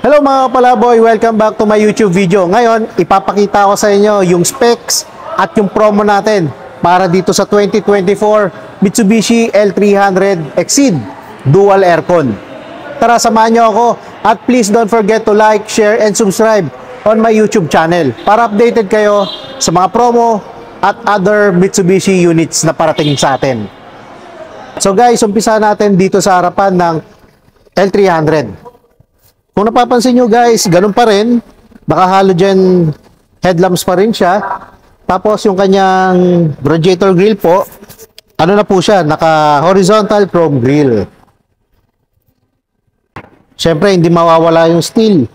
Hello mga kapalaboy, welcome back to my YouTube video. Ngayon, ipapakita ko sa inyo yung specs at yung promo natin para dito sa 2024 Mitsubishi L300 Exceed Dual Aircon. Tara, samahan nyo ako at please don't forget to like, share, and subscribe on my YouTube channel para updated kayo sa mga promo at other Mitsubishi units na parating sa atin. So guys, umpisa natin dito sa harapan ng L300. Kung napapansin nyo guys, ganun pa rin. Naka-halogen headlamps pa rin siya. Tapos yung kanyang radiator grill po, ano na po siya, naka-horizontal chrome grill. Siyempre, hindi mawawala yung steel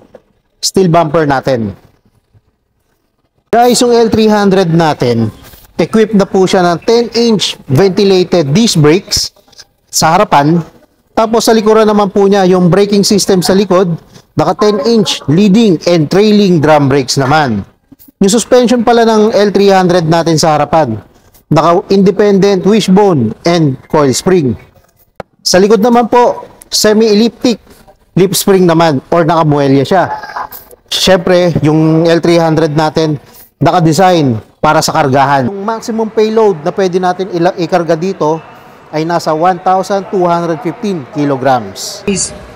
bumper natin. Guys, yung L300 natin, equipped na po siya ng 10-inch ventilated disc brakes sa harapan. Tapos sa likuran naman po niya, yung braking system sa likod, naka 10-inch leading and trailing drum brakes naman. Yung suspension pala ng L300 natin sa harapan, naka independent wishbone and coil spring. Sa likod naman po, semi-elliptic lip spring naman or nakamuelya siya. Siyempre, yung L300 natin, naka-design para sa kargahan. Yung maximum payload na pwede natin ikarga dito ay nasa 1,215 kilograms.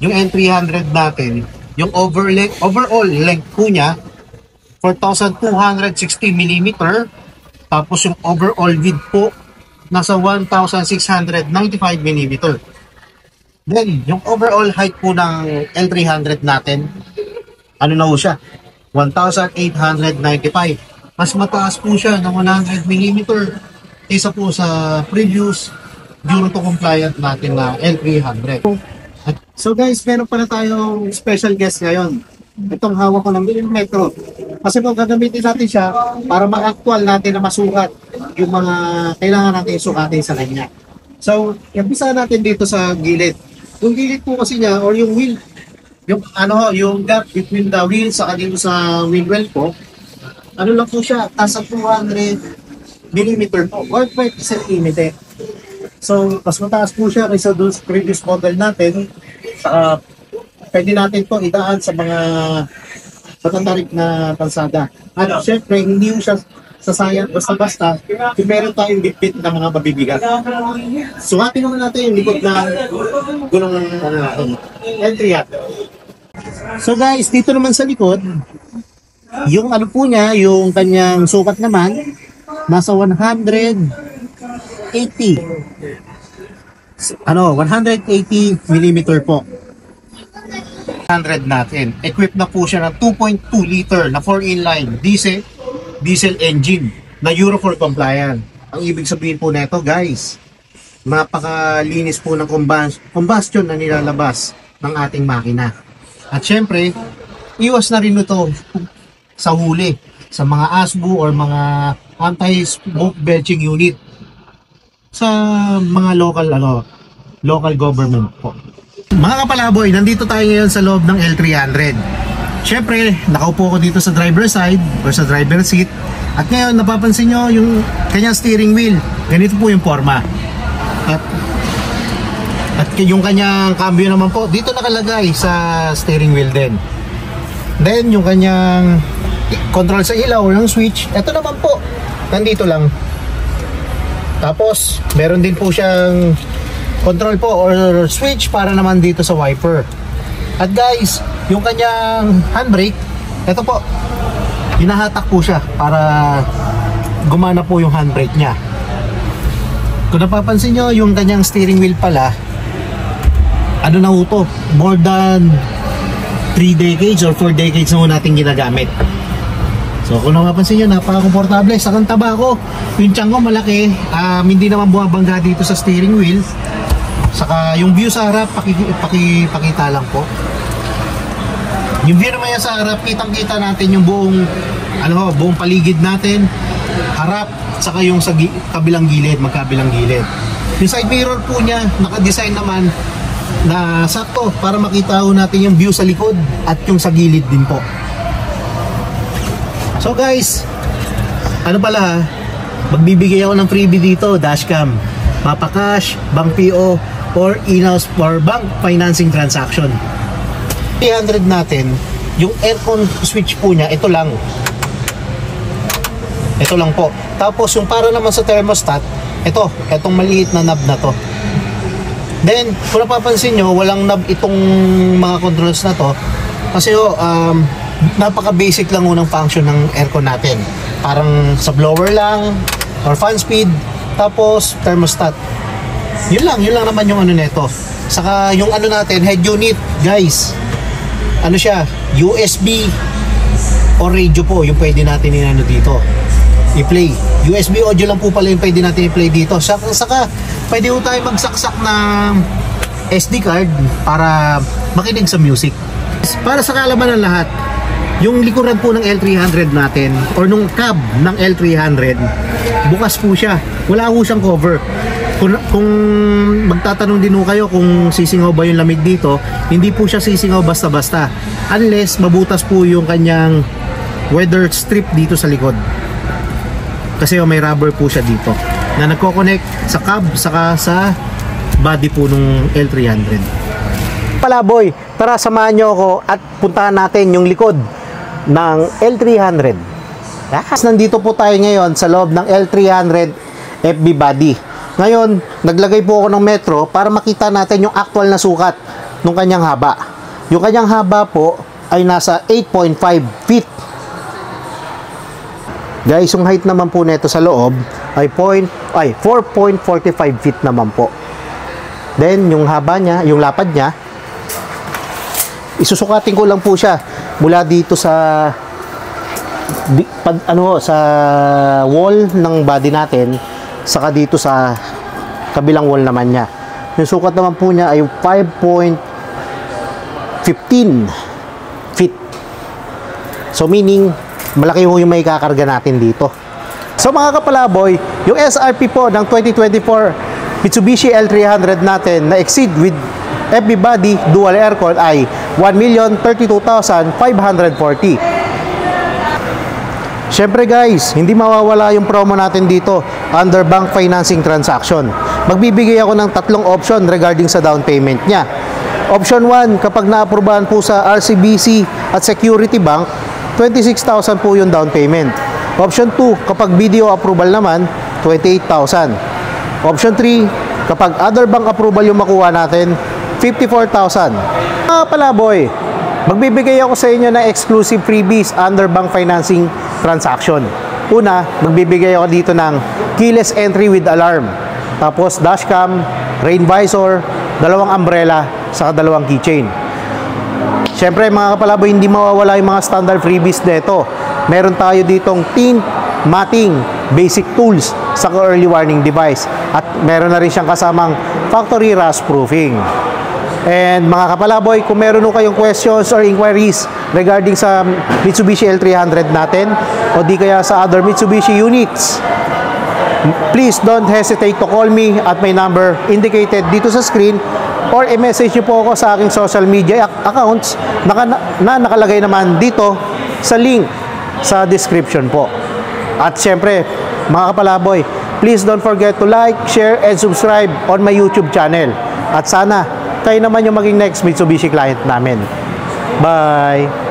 Yung L300 natin, yung overall length po niya, 4,260 mm. Tapos yung overall width po, nasa 1,695 mm. Then, yung overall height po ng L300 natin, ano na po siya? 1,895. Mas mataas po siya ng 100 mm kaysa po sa previous Euro 2 compliant natin na L300. So guys, meron pala tayong special guest ngayon. Itong hawak ko ng millimetro. Kasi po gagamitin natin siya para ma-actual natin na masukat yung mga kailangan natin sukatin sa kanya. So, umpisa natin dito sa gilid. Yung gilid po kasi niya or yung wheel, yung gap between the wheel sa dito sa wheel well po, ano lang po siya, nasa 200 mm po, 1.5 cm. So, mas mataas po siya kaysa doon sa previous model natin. Pwede natin to idaan sa mga matatarik na kalsada. At syempre, hindi yung siya sasayang basta-basta kung meron tayong bitbit na mga mabibigat. Sukatin naman natin yung likod na gulong L300. So guys, dito naman sa likod, yung ano po niya, yung kanyang sukat naman, nasa 180 mm po. 100 natin. Equipped na po siya ng 2.2 liter na 4-in-line diesel engine na Euro 4 compliant. Ang ibig sabihin po nito guys, napakalinis po ng combustion na nilalabas ng ating makina. At syempre, iwas na rin ito sa huli sa mga ASBO or mga anti-smoke belching unit sa mga local government po. Mga kapalaboy, nandito tayo ngayon sa loob ng L300. Syempre, nakaupo ko dito sa driver side or sa driver seat. At ngayon, napapansin nyo yung kanyang steering wheel. Ganito po yung forma. At yung kanyang cambio naman po, dito nakalagay sa steering wheel din. Then, yung kanyang control sa ilaw or yung switch, ito naman po, nandito lang. Tapos, meron din po siyang control po or switch para naman dito sa wiper. At guys, yung kanyang handbrake, ito po, hinahatak po siya para gumana po yung handbrake niya. Kung napapansin nyo, yung kanyang steering wheel pala, ano na ito, more than 3 decades or 4 decades na natin ginagamit. So kung napapansin nyo, napaka-komportable. Sa kantaba ko, yung tiyan ko malaki, hindi naman bumabangga dito sa steering wheel. Saka yung view sa harap, pakita lang po. Yung view naman yan sa harap, kitang-kita natin yung buong paligid natin, harap, saka yung sa kabilang gilid, magkabilang gilid. Yung side mirror po niya, naka-design naman na sakto para makita natin yung view sa likod at yung sa gilid din po. So guys, magbibigay ako ng freebie dito, dashcam, mapa cash, bank PO, or in-house or bank financing transaction. 300 natin, yung aircon switch po niya, ito lang. Ito lang po. Tapos yung para naman sa thermostat, etong maliit na knob na to. Then, kung napapansin nyo, walang knob itong mga controls na to. Kasi napaka-basic lang ng function ng aircon natin. Parang sa blower lang, or fan speed, tapos thermostat. Yun lang naman yung ano neto. Saka yung ano natin, head unit, guys. Ano siya? USB or radio po, yung pwede natin inano dito. I-play. USB audio lang po pala yung pwede natin i-play dito. Saka pwede po tayo magsaksak ng SD card para makinig sa music. Para sa kaalaman ng lahat, yung likuran po ng L300 natin or nung cab ng L300, bukas po siya. Wala po siyang cover. Kung magtatanong din po kayo kung sisingaw ba yung lamig dito, hindi po siya sisingaw basta-basta. Unless mabutas po yung kanyang weather strip dito sa likod. Kasi may rubber po siya dito na nagko-connect sa cab saka sa body po nung L300. Palaboy, tara samahan nyo ako at puntahan natin yung likod ng L300. Nandito po tayo ngayon sa loob ng L300 FB body. Ngayon, naglagay po ako ng metro para makita natin yung actual na sukat ng kanyang haba. Yung kanyang haba po ay nasa 8.5 feet. Guys, yung height naman po nito sa loob ay 4.45 feet naman po. Then, yung haba niya, yung lapad niya, isusukatin ko lang po siya mula dito sa sa wall ng body natin, saka dito sa kabilang wall naman niya. Yung sukat naman po niya ay 5.15 feet. So, meaning, malaki ho yung may kakarga natin dito. So mga kapalaboy, yung SRP po ng 2024 Mitsubishi L300 natin na exceed with FB body dual aircon ay 1,032,540. Syempre guys, hindi mawawala yung promo natin dito under bank financing transaction. Magbibigay ako ng tatlong option regarding sa down payment niya. Option 1, kapag naaprubahan po sa RCBC at Security Bank, 26,000 po yung down payment. Option 2, kapag BDO approval naman, 28,000. Option 3, kapag other bank approval yung makuha natin, 54,000. Mga palaboy, magbibigay ako sa inyo ng exclusive freebies under bank financing transaction. Una, magbibigay ako dito ng keyless entry with alarm. Tapos dashcam, rain visor, dalawang umbrella, saka dalawang keychain. Siyempre mga kapalaboy, hindi mawawala yung mga standard freebies nito. Meron tayo ditong tint, matting, basic tools, sa early warning device. At meron na rin siyang kasamang factory rust proofing. And mga kapalaboy, kung meron kayong questions or inquiries regarding sa Mitsubishi L300 natin o di kaya sa other Mitsubishi units, please don't hesitate to call me at my number indicated dito sa screen, or i-message nyo po ako sa aking social media accounts na nakalagay naman dito sa link sa description po. At syempre, mga kapalaboy, please don't forget to like, share, and subscribe on my YouTube channel. At sana, kayo naman yung maging next Mitsubishi client namin. Bye!